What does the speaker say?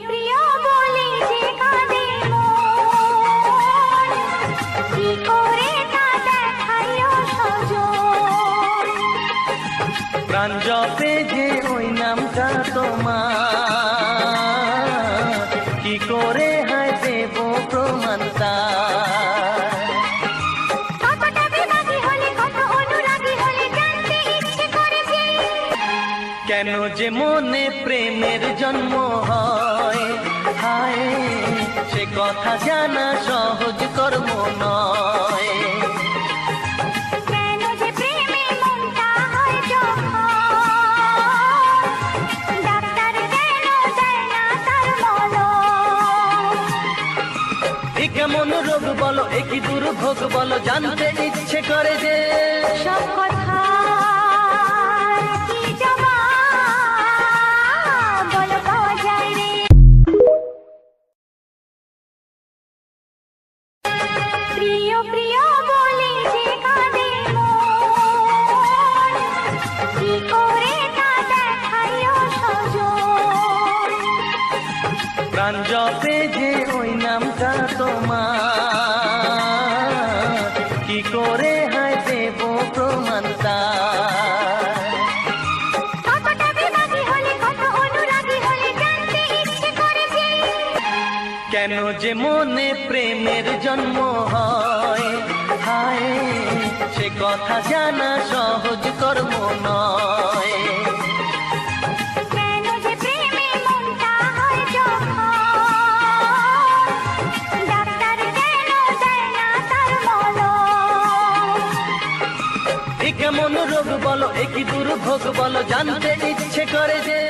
প্রিয় বলে যে কাঁদে মন, কি করে তা দেখাইও সজন। প্রাণ জপে যে ওই নামটা তোমার, কি করে হায় দেব প্রমাণ তার। কতটা বিভাগী হলে, কত অনুরাগী হলে জানতে ইচ্ছে করে যে, কেন যে মনে প্রেমের জন্ম হয়, হায় সে কথা জানা সহজ কর্ম নয়। কেন যে প্রেমে মনটা হয় যখন, ডাক্তার কেন দেয় না তার মলম। এ কেমন রোগ বলো, এ কি দুর্ভোগ বলো, জানতে ইচ্ছে করে যে। সব কথার কি জবাব বলো পাওয়া যায় রে। প্রিয় প্রিয় বলে যে কাঁদে মন, কি করে তা দেখাইও সজন। প্রাণ জপে যে ওই নামটা তোমার, কি করে হায় দেব প্রমাণ তার। কতটা বিভাগী হলে, কত অনুরাগী হলে জানতে ইচ্ছে করে যে, কেন যে মনে প্রেমের জন্ম হয়, হায় সে কথা জানা সহজ কর্ম নয়। কেন যে প্রেমে মনটা হয় যখন, ডাক্তার কেন দেয় না তার মলম। এ কেমন রোগ বলো, এ কি দুর্ভোগ বলো, জানতে ইচ্ছে করে যে।